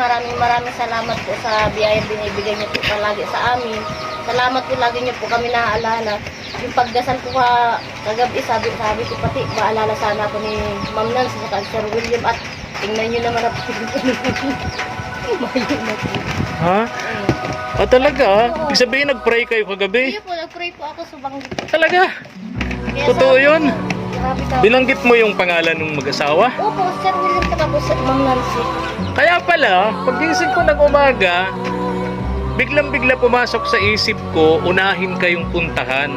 maraming salamat po sa biyayang binibigay niyo po palagi sa amin. Salamat po, lagi niyo po kami naaalala. Yung pagdasal ko kagabi, sabi ko pati, maalala sana ako ni Ma'am Nancy sa Sir William at tingnan niyo naman ako. Ha? Ah, talaga? Ibig sabihin, nag-pray kayo kagabi? Iyo po, nag-pray po ako sa banggit. Talaga? Kaya Totoo yun? Grabe ka. Binanggit mo yung pangalan ng mag-asawa? Opo, Sir William ka po sa Ma'am Nancy. Kaya pala, pagising ko ng umaga, biglang-bigla pumasok sa isip ko, unahin kayong puntahan.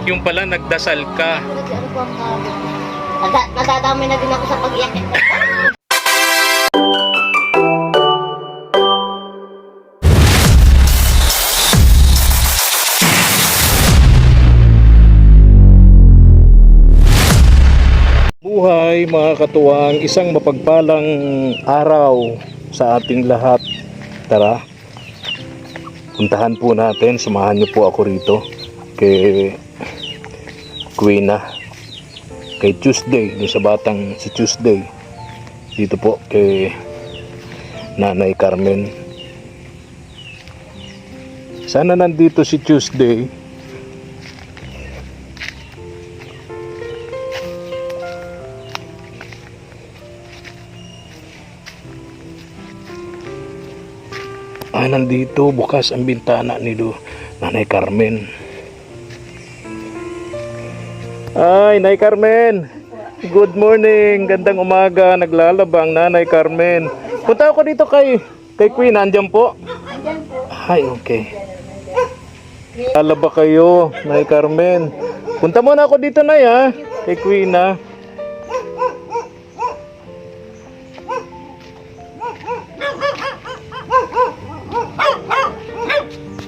Yung pala, nagdasal ka. Ano po ang nadadami na din ako sa pag-iyak. Buhay mga katuwang, isang mapagpalang araw sa ating lahat. Tara, puntahan po natin, samahan niyo po ako rito kay Queen, kay Tuesday, doon sa batang si Tuesday, dito po kay Nanay Carmen. Sana nandito si Tuesday. Nandito, bukas ang bintana ni Nanay Carmen. Ay, Nanay Carmen, good morning, gandang umaga. Naglalaba ang Nanay Carmen. Punta ako dito kay Queen, andyan po? Andyan po. Ay, okay. Lalaba kayo, Nanay Carmen. Punta muna ako dito, Nay, ha? Kay Queen, ha?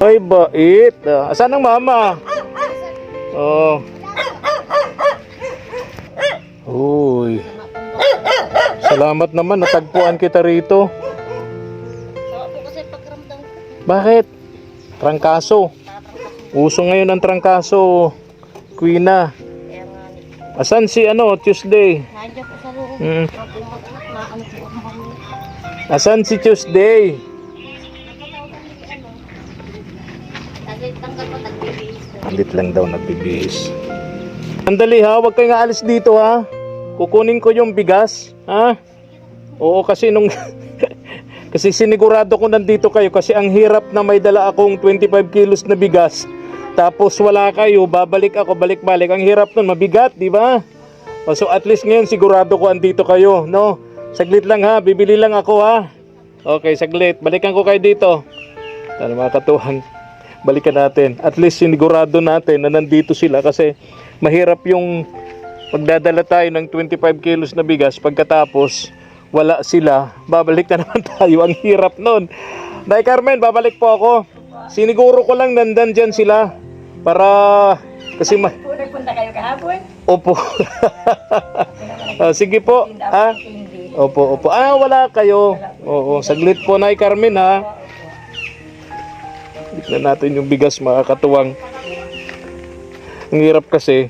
Ay, bait. Asan ang mama? Oh. Uy. Salamat naman, natagpuan kita rito. Sawa po kasi pagramdam ko. Bakit? Trangkaso. Uso ngayon ang trangkaso. Queen. Kaya nga, Asan si Tuesday? nandiyan po sa loob. Mm. Maano po ako kami. Asan si Tuesday? Tanggal po, nagbibihis ko. Andit lang daw nagbibihis. Andali ha, huwag kayong aalis dito ha. Kukunin ko yung bigas, ha? Oo, kasi kasi sinigurado ko nandito kayo kasi ang hirap na may dala akong 25 kilos na bigas. Tapos wala kayo, babalik ako, balik-balik. Ang hirap nun, mabigat, di ba? So at least ngayon sigurado ko andito kayo, no? Saglit lang ha, bibili lang ako ha. Okay, saglit. Balikan ko kayo dito. Ano mga katuhan? Balikan natin. At least sinigurado natin na nandito sila kasi mahirap yung magdadala tayo ng 25 kilos na bigas pagkatapos wala sila. Babalik na naman tayo. Ang hirap nun. Nay Carmen, babalik po ako. Siniguro ko lang nandan dyan sila para kasi Punta kayo kahapon? Opo. Sige po. Ha? Opo, opo. Wala kayo. Oo, saglit po, Nay Carmen, ha? Tignan natin yung bigas, mga katuwang. Ang hirap kasi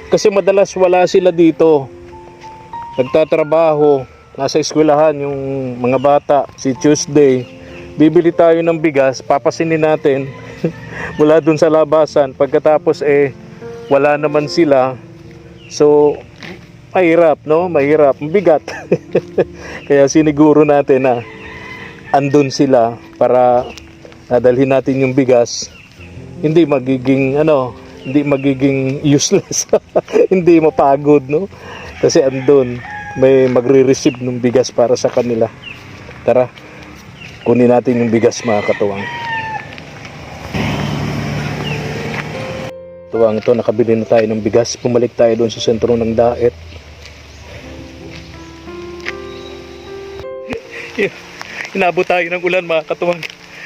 kasi madalas wala sila dito. Nagtatrabaho, nasa eskwelahan yung mga bata. Si Tuesday, bibili tayo ng bigas, papasinin natin mula dun sa labasan. Pagkatapos wala naman sila. So mahirap, no? Mahirap, mabigat. Kaya siniguro natin na andun sila para nadalhin natin yung bigas. Hindi magiging hindi magiging useless. Hindi mapagod, no? Kasi andun may magre-receive ng bigas para sa kanila. Tara, kunin natin yung bigas, mga katuwang. Tuwang to, nakabili na tayo ng bigas. Pumalik tayo doon sa sentro ng Daet. Inabot tayo ng ulan, mga katuwang.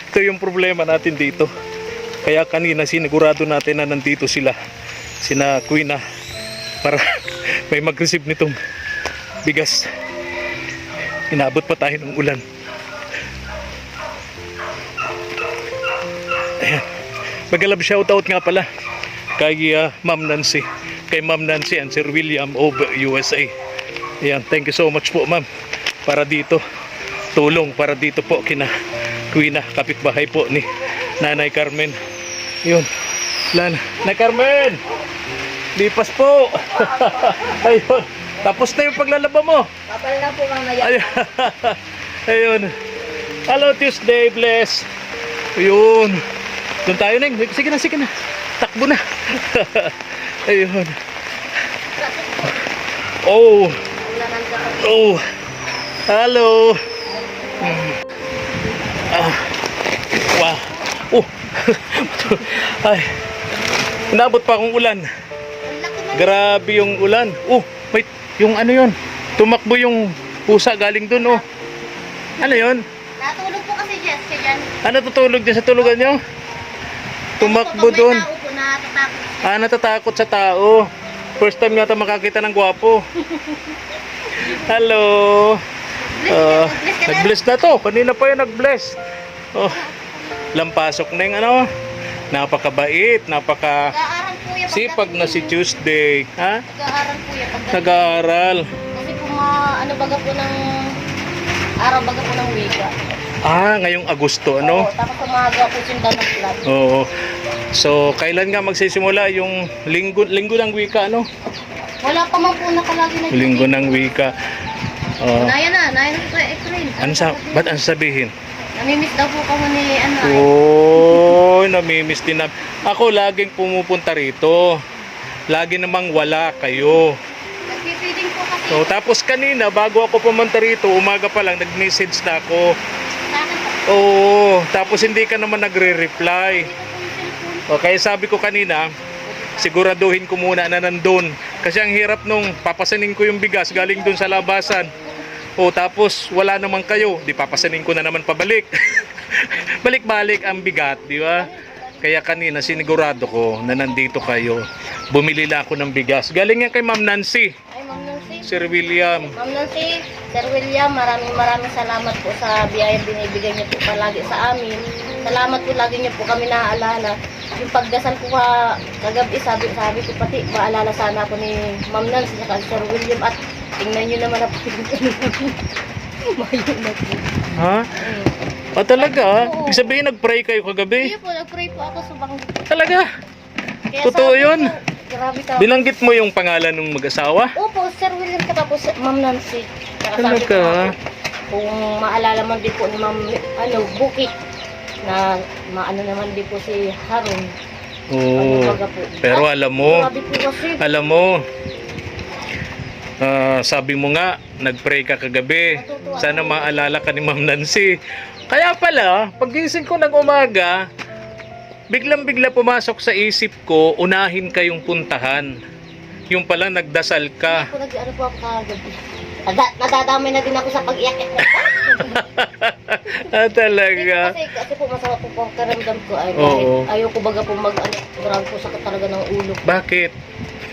Ito yung problema natin dito. Kaya kanina sinigurado natin na nandito sila, sina Queen, para may mag-receive nitong bigas. Inabot pa tayo ng ulan. Ayan. Mag-alab shoutout nga pala kay Ma'am Nancy, kay Ma'am Nancy and Sir William of USA. Ayan, thank you so much po, ma'am. para dito. Tulong para dito po kina Kuina, kapitbahay po ni Nanay Carmen. Yun. Nanay Carmen! Lipas po! Ayun. Tapos na yung paglalaba mo. Papal na po mamaya. Ayun. Ayun. Hello Tuesday, bless. Ayun. Doon tayo, Neng. Sige na. Takbo na. Ayun. Oh. Oh. Hello. Wow. Oh. Ay. Inabot pa akong ulan. Grabe yung ulan. Oh, wait. Yung ano yun? Tumakbo yung pusa galing dun, oh. Ano yun? Natulog po kasi Jess, kaya dyan. Ano tutulog dyan sa tulugan nyo? Tumakbo dun. Natatakot sa tao. First time nga ito makakita ng gwapo. Hello. Nag-bless na to. Kanina pa yung nag-bless. Oh, lampasok na yung ano. Napakabait, Nag-aaral po yan. sipag na si Tuesday. Ha? Nag-aaral po yan. Nag-aaral. Kasi po ano baga po ng araw baga po ng wika. Ngayong Agosto, ano? Oo, tapos umaga po sindan ng plan. Oo. So, kailan nga magsisimula yung linggo ng wika, ano? Wala pa man po nakalagi na Linggo ng wika. Naya na sa April. Ba't ang sabihin? Namimiss daw po kamo ni ano. Oh, namimiss din na. Ako laging pumupunta rito. Lagi namang wala kayo. Nagpipiding po kasi. So, tapos kanina, bago ako pumunta rito, umaga pa lang, nag-message na ako. Sa akin po. Oo, tapos hindi ka naman nagre-reply. Dito po yung cellphone. O, kaya sabi ko kanina, siguraduhin ko muna na nandun. Kasi ang hirap nung papasanin ko yung bigas galing dun sa labasan. O, tapos wala naman kayo, di papasanin ko na naman pabalik. Balik-balik ang bigat, di ba? Kaya kanina sinigurado ko na nandito kayo. Bumili lang ako ng bigas. Galing yan kay Ma'am Nancy, Ay, Ma'am Nancy. Sir William. Ma'am Nancy, Sir William, maraming salamat po sa biyayang binibigay niyo po palagi sa amin. Salamat po lagi niyo po kami naaalala. Yung pagdasal ko kagabi, sabi ko pati, maalala sana ako ni Ma'am Nancy at Sir William at tingnan niyo naman ako. Mayo na po. Ha? Talaga? Ibig sabihin nag-pray kayo kagabi? Iyo po, nag-pray po ako sa bangko. Talaga? Kaya Totoo sabi yun? ko, grabe ka. Binanggit mo yung pangalan ng mag-asawa? Opo, Sir William ka po, Ma'am Nancy. Saka sabi Talaga? ko nga po, kung maalala man din po ni Ma'am Bukit na maano naman din po si Haron. Oo. Baga po. Pero alam mo, Grabe po kasi. sabi mo nga, nag-pray ka kagabi. Sana maalala ka ni Ma'am Nancy. Kaya pala, pagising ko ng umaga, biglang-bigla pumasok sa isip ko, unahin kayong puntahan. Yung pala, nagdasal ka. Ako nag-ano po ako kagabi. Nadadamay na din ako sa pag-iyak. Talaga. Kasi po masama po po ang karamdam ko ay Oo. ayaw ko baga po grabe po sakit talaga ng ulo. Bakit?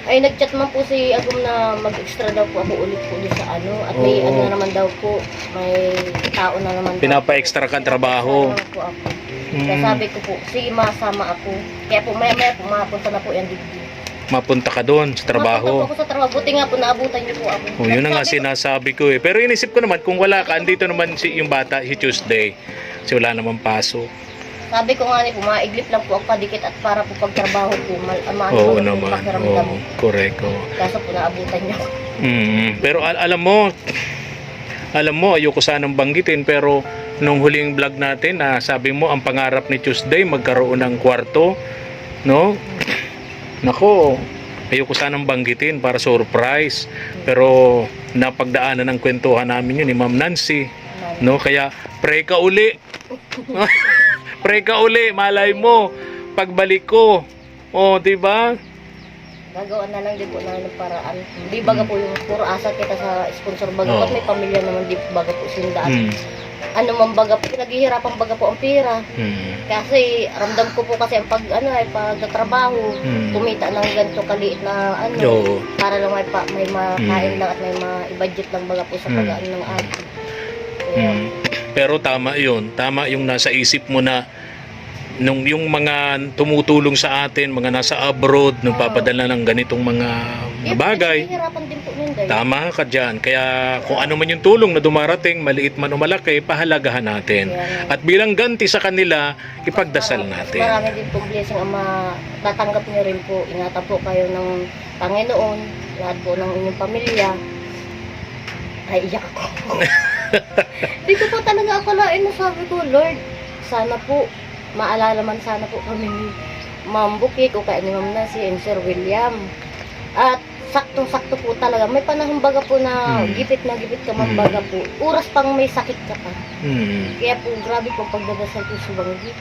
Ay nag-chat man po si Agum na mag-extra daw po ako ulit po doon sa ano at may Oo. ano na naman daw po may tao na naman daw. Pinapa-extra ka trabaho. Extra naman po ako. Kaya sabi ko po, sige masama ako. Kaya po maya pumapunta na po yan digdig. Mapunta ka doon sa trabaho. Mapunta po ako sa trabaho. Buti nga po naabutan niyo po ako. Yun na nga Sabi ko, sinasabi ko eh. Pero inisip ko naman, kung wala ka, andito naman yung bata, si Tuesday. Kasi wala naman pasok. Sabi ko nga ni po, maiglip lang po ako kadikit at para po pagtrabaho po, Oo po naman. pakiramdam. Oo, correct. Oo. Kaso po naabutan niyo ako. Pero alam mo, ayoko sanang banggitin, pero nung huling vlog natin, sabi mo, ang pangarap ni Tuesday, magkaroon ng kwarto, no? Nako, ayoko sanang banggitin para surprise. Pero napagdaanan ng kwentuhan namin yun ni Ma'am Nancy, no? Kaya pray ka uli. Pray ka uli, malay mo pagbalik ko. Oh, 'di ba? Gagawa na lang din po ng paraan. Hindi baga po yung puro asa kita sa sponsor baga Oo. at may pamilya naman di baga po sinda. Hmm. Ano man baga po, naghihirapan baga po ang pera. Kasi ramdam ko po kasi ang pagtatrabaho, kumita ng ganito kaliit na ano, Oo. para lang may makain lang at may ma-budget lang baga po sa pag-ano ng atin. Kaya, Pero tama 'yun. Tama yung nasa isip mo na nung yung mga tumutulong sa atin, mga nasa abroad, nagpapadala ng ganitong mga bagay. Naghihirapan din po nun. kayo. Tama ka dyan. Kaya kung ano man yung tulong na dumarating, maliit man o malaki, pahalagahan natin. At bilang ganti sa kanila, ipagdasal natin. Marami din po blessing ang tatanggap niyo rin po. Ingatan po kayo ng Panginoon, lahat po ng inyong pamilya. Ay, iyak ako. Di ko po talaga akalain na sabi ko, Lord, sana po, maalala man sana po kami ni Ma'am Bukik o kaya ni Ma'am Nancy and Sir William. At saktong-sakto po talaga. May panahon baga po na gipit ka man baga po. Oras pang may sakit ka pa. Kaya po, grabe po pagdadasal po sa banggi.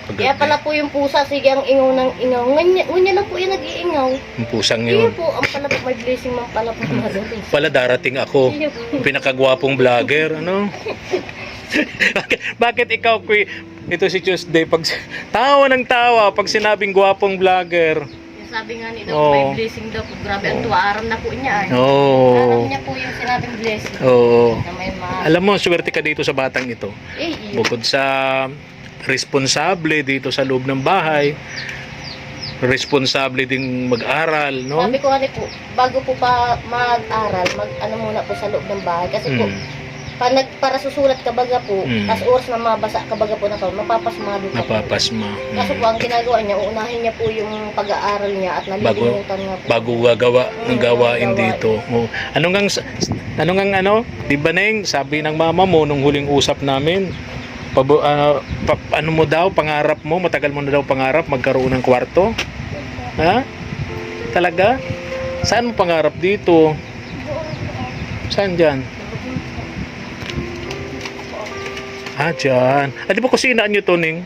Kaya pala po yung pusa, sige ang ingaw ng ingaw. Ngunya lang po yung nag-iingaw. Yung pusang Iyo yun. po, ang pala po, may blessing man pala po na doon. Pala darating ako. Iyo po. Pinakagwapong vlogger, ano? Bakit ikaw, ito si Tuesday, pag tawa ng tawa, pag sinabing gwapong vlogger. Yung sabi nga ni daw, may blessing daw po. Grabe, ang tuwaaram na po niya. Aram niya po yung sinabing blessing. Oo. Na may Alam mo, swerte ka dito sa batang ito. iyo. Bukod sa responsable dito sa loob ng bahay, responsable ding mag-aral, no? Sabi ko nga po, bago po pa mag-aral, ano muna po sa loob ng bahay. Kasi po, para susulat ka baga po, tas oras na mabasa ka baga po na to, mapapasmado ka po. Napapasma. Kaso po, ang ginagawa niya, uunahin niya po yung pag-aaral niya at nalilimutan nga po. Bago gagawa ng gawain dito. Oh. Ano ngang di ba Neng, sabi ng mama mo nung huling usap namin, ano mo daw, pangarap mo, matagal mo na daw pangarap magkaroon ng kwarto? Ha? Talaga? Saan mo pangarap dito? Saan dyan? Dyan. Di ba kusinaan nyo to, Ning?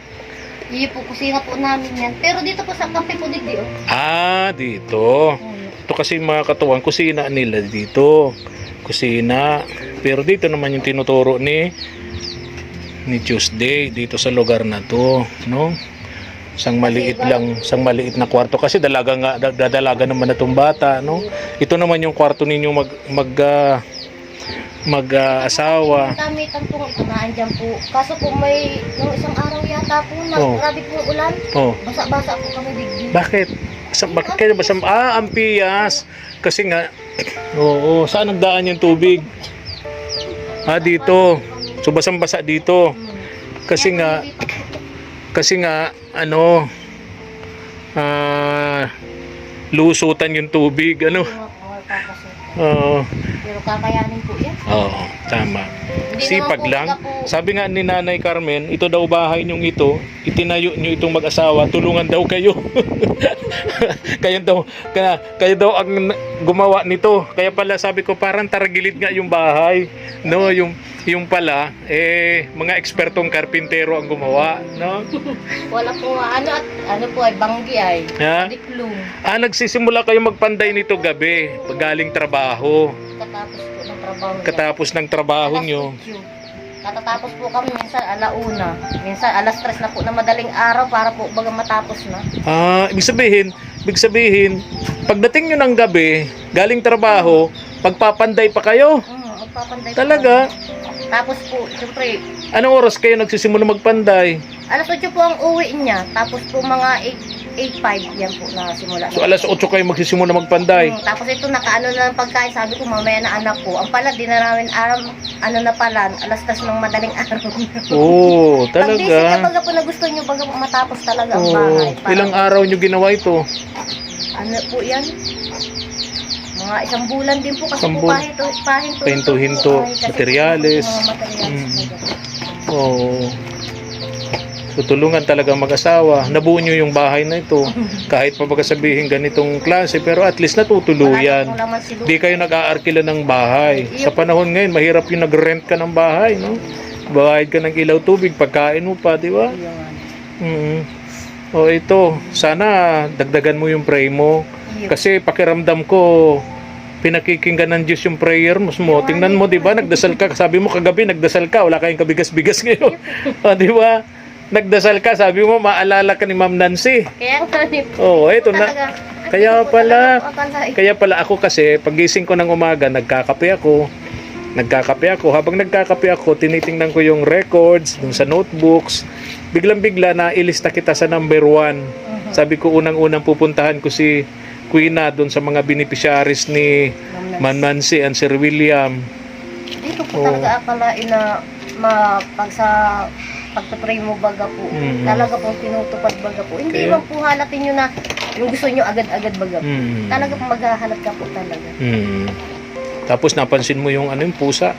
Iyo po, kusina po namin yan. Pero dito po sa Kampi po digdi, oh. Dito. Ito kasi mga katuwang, kusina nila dito. Kusina. Pero dito naman yung tinuturo ni Tuesday dito sa lugar na to, no? Isang maliit na kwarto kasi dadalaga naman na tong bata, no? Ito naman yung kwarto ninyo mag-asawa. Kamitan po ito na andyan po. Kaso po may nung isang araw yata po na grabe po ulan. Basa-basa po kami digdi. Bakit? Bakit kayo basa? Ang piyas. Kasi nga, saan nagdaan yung tubig? Dito. So basang-basa dito. Kasi nga lusutan yung tubig, ano? Pero kakayanin po yan. Oo, tama. Sipag lang. Sabi nga ni Nanay Carmen, ito daw bahay niyong ito, itinayo niyo itong mag-asawa, tulungan daw kayo. kayo daw ang gumawa nito. Kaya pala sabi ko parang taragilid nga yung bahay. No, yung pala mga ekspertong karpintero ang gumawa, no? Wala po ano po ay banggi ay. Diklong. Nagsisimula kayo magpanday nito gabi, pag galing trabaho. Katapos ng trabaho nyo. Katatapos po kami minsan alauna. Minsan alas 3 na po na madaling araw para po baga matapos na. Ibig sabihin, pagdating nyo ng gabi, galing trabaho, pagpapanday pa kayo? Magpapanday talaga? Tapos po, siyempre, anong oras kayo nagsisimula magpanday? alas 8 po ang uwi niya. Tapos po mga 8:05 yan po na simula. So alas 8 kayo magsisimula magpanday? Tapos ito nakaano na ng pagkain. Sabi ko mamaya na anak ko. Ang pala di na namin alam na pala. Alas 3 ng madaling araw. Talaga? Pag-busy ka baga po na gusto nyo baga matapos talaga ang bahay. Ilang araw nyo ginawa ito? Ano po yan? Mga isang bulan din po kasi po pahinto-hinto, materyales. So tulungan talaga mag-asawa. Nabuo nyo yung bahay na ito. Kahit pa baga sabihin ganitong klase, pero at least natutuluyan. Di kayo nag-aarkila ng bahay. Sa panahon ngayon, mahirap yung nag-rent ka ng bahay, no? Bayad ka ng ilaw, tubig, pagkain mo pa, di ba? Ito, sana dagdagan mo yung pray mo. Kasi pakiramdam ko, pinakikinggan ng Diyos yung prayer mo. Tingnan mo, di ba? Nagdasal ka. Sabi mo kagabi, nagdasal ka. Wala kayong kabigas-bigas ngayon. Di ba? Nagdasal ka. Sabi mo, maalala ka ni Ma'am Nancy. Kaya ito na. Kaya pala ako kasi, pagising ko ng umaga, nagkakape ako. Habang nagkakape ako, tinitingnan ko yung records dun sa notebooks. Biglang-bigla na ilista kita sa number 1. Sabi ko unang-unang pupuntahan ko si Quina doon sa mga beneficiaries ni Man Nancy and Sir William. Dito po talaga akalain na pag sa pagpapray mo baga po, talaga po tinutupad baga po. Hindi Kaya- man po halatin nyo na yung gusto nyo agad-agad baga po. Mm. Talaga po maghahalat ka po talaga. Tapos napansin mo yung yung pusa.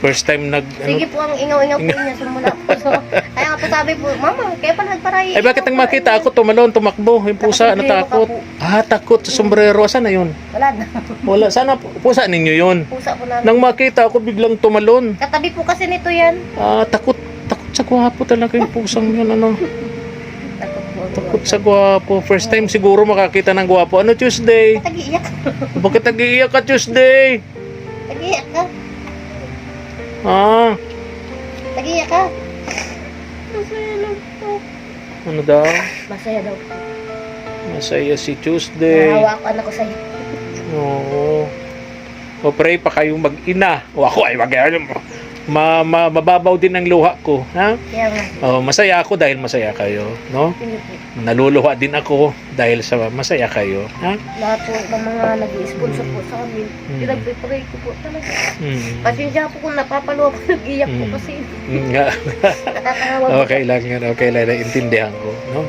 First time Sige po ang ingaw-ingaw po niya sumula po. So, kaya nga po sabi po, Mama, kaya pa nagparay. Ay bakit nang makita ako tumalon, tumakbo, yung pusa, natakot. Takot sa sombrero. Saan na yun? Wala na. Wala, sana pusa ninyo yun. Pusa po namin. Nang makita ako biglang tumalon. Katabi po kasi nito yan. Takot sa gwapo talaga yung pusang yun, ano. Takot po. Takot sa gwapo. First time siguro makakita ng gwapo. Ano Tuesday? Tag-iiyak. Bakit nag-iiyak ka Tuesday? Tag-iiyak ka. Tag-iiyak ka. Masaya lang po. Ano daw? Masaya daw po. Masaya si Tuesday. Nahawakan ako sa'yo. Oo. O pray pa kayong mag-ina. O ako ay mababaw din ang luha ko, ha? Kaya nga. Masaya ako dahil masaya kayo, no? Hindi po. Naluluha din ako dahil sa masaya kayo, ha? Lahat po ng mga nag-i-sponsor po sa amin. Pinag-pray ko po talaga. Pasensya po kung napapaluwa ko, nag-iyak po kasi. Nga. Nakakahawa po. Okay lang yan, intindihan ko, no?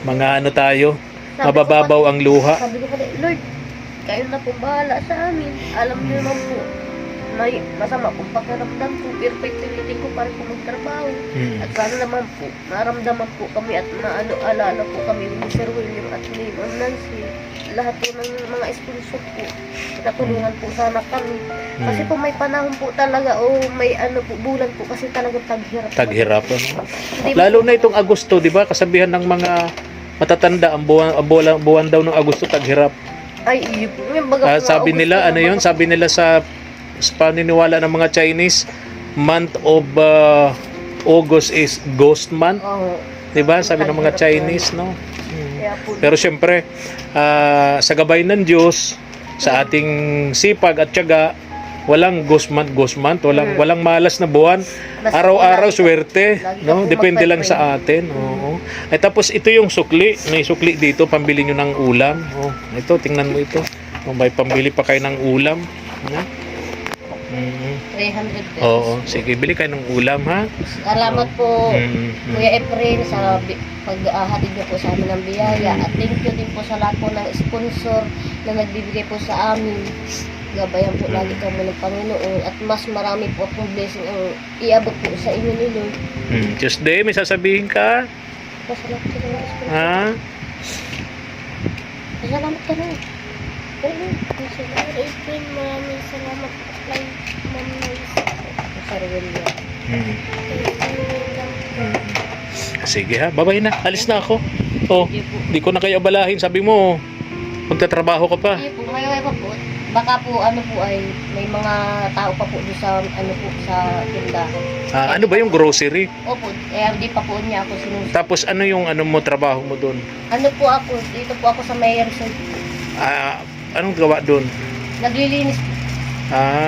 Mga ano tayo, Sabi ko mabababaw ang luha. Sabi ko pa, Lord, kayo na po bahala sa amin. Alam niyo naman po, may masama kong pakiramdam po, pero pagtilitin ko pa rin po magtrabaho. At sana naman po, maramdaman po kami at maano-alala po kami ni Sir William at ni Ma'am Nancy. Lahat po ng mga sponsor po, natulungan po sana kami. Kasi po may panahon po talaga, may ano po, bulan po, kasi talagang taghirap. Taghirap, ano? Di ba Lalo na itong Agosto, di ba? Kasabihan ng mga matatanda, ang buwan daw ng Agosto, taghirap. Ay, iyo po. Yung baga po, Sabi August nila, po, ano yun? Sabi nila sa paniniwala ng mga Chinese, month of August is ghost month. Oo. Diba? Sabi ng mga Chinese, no? Kaya po, Pero syempre, sa gabay ng Diyos, sa ating sipag at tiyaga, walang ghost month, walang malas na buwan. Basta Araw-araw lagi swerte, lagi no? ka po Depende lang magpapray. sa atin. Oo. Ay tapos ito yung sukli, may sukli dito, pambili nyo ng ulam. Ito, tingnan mo ito. May pambili pa kayo ng ulam. 300 pesos. Oo, sige, bili kayo ng ulam, ha? Salamat po, Mm. Kuya Efren, sa paghatid niyo po sa amin ng biyaya. At thank you din po sa lahat po ng sponsor na nagbibigay po sa amin. Gabayan po lagi kami ng Panginoon. At mas marami po akong blessing ang iabot po sa inyo ni Lord. Tuesday, may sasabihin ka? Pasalamat ka na ng sponsor. Ha? Pasalamat ka na. Salamat, Efren. Maraming salamat po kay Ma'am Nancy. Sa William. Sige ha, babay na. Alis na ako. Di ko na kayo abalahin. Sabi mo, magtatrabaho ka pa. Hindi po, ngayon pa po. Baka po ano po ay may mga tao pa po doon sa ano po sa tindahan. Ano ba yung grocery? Opo, hindi pa po niya ako sinusunod. Tapos ano yung mo trabaho mo doon? Ano po ako, dito po ako sa Mayerson. Anong gawa doon? Naglilinis po.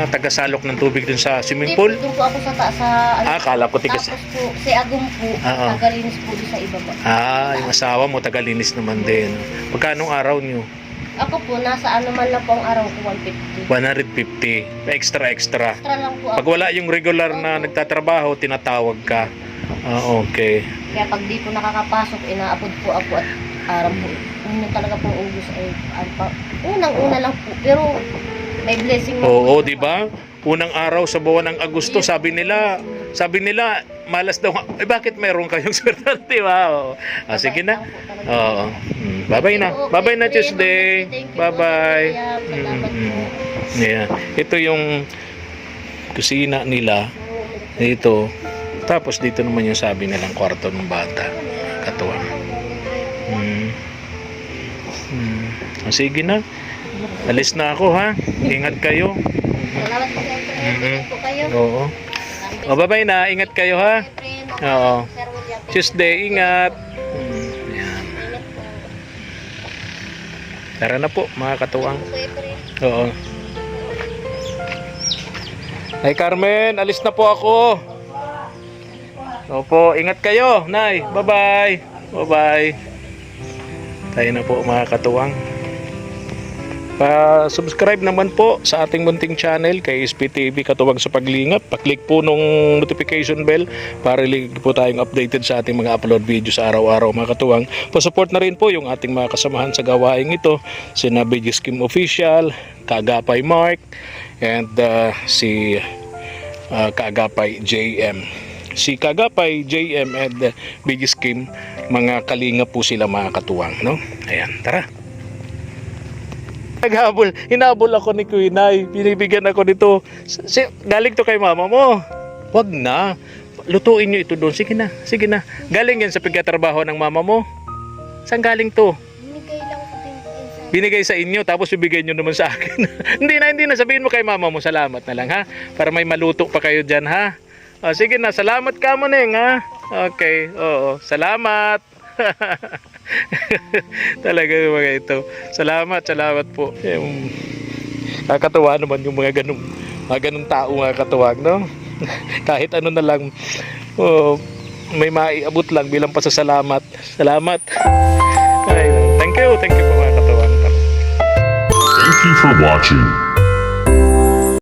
Tagasalok ng tubig dun sa swimming Hindi pool? po, doon po ako sa taas sa ano. Akala ko tigas. Tapos po, si Agum po, tagalinis po doon sa ibaba. Yung asawa mo, tagalinis naman din. Magkano araw nyo? Ako po, nasa ano man lang po ang araw ko, 150. 150. Extra. Extra lang po Pag ako. wala yung regular na nagtatrabaho, tinatawag ka. Okay. Kaya pag di po nakakapasok, inaapod po ako at araw po. Yun talaga pong ugos ay unang-una lang po. Pero may blessing na Oo, po. di ba? Unang araw sa buwan ng Agosto, sabi nila, malas daw. Bakit meron kayong swerte, di ba? Sige na. Oo. Bye-bye na. Bye-bye na Tuesday. Bye-bye. Salamat po. Yeah. Ito yung kusina nila. Dito. Tapos dito naman yung sabi nilang kwarto ng bata. Katuwang. Sige na. Alis na ako, ha. Ingat kayo. Salamat po siyempre. Ingat po kayo. Oo. Bye-bye na. Ingat kayo, ha. Oo. Tuesday, ingat. Yan. Tara na po, mga katuwang. Oo. Nay Carmen, alis na po ako. Opo, ingat kayo, Nay. Bye-bye. Bye-bye. Tayo na po, mga katuwang. Subscribe naman po sa ating munting channel kay SPTV Katuwang sa Paglingap. Pa-click po nung notification bell para lagi po tayong updated sa ating mga upload videos sa araw-araw mga katuwang. Pa-support na rin po yung ating mga kasamahan sa gawaing ito, sina BG Scheme Official, Kaagapay Mark, and si Kaagapay JM. Si Kaagapay JM and BG Scheme, mga kalinga po sila mga katuwang, no? Ayan, tara. Hinabol ako ni Kuinay. Binibigyan ako nito. Galing to kay mama mo. Wag na. Lutuin nyo ito doon. Sige na. Sige na. Galing yan sa pagkatrabaho ng mama mo. Saan galing to? Binigay lang ko din sa Binigay sa inyo tapos bibigay nyo naman sa akin. Hindi na. Sabihin mo kay mama mo. Salamat na lang ha. Para may maluto pa kayo dyan ha. Sige na. Salamat ka mo Neng ha. Okay. Oo. Salamat. Talaga yung mga ito. Salamat po. Kakatuwa naman yung mga ganung tao mga katuwag, no? Kahit ano na lang may maiabot lang bilang pasasalamat. Salamat. Ay, thank you po mga katuwag. Thank you for watching.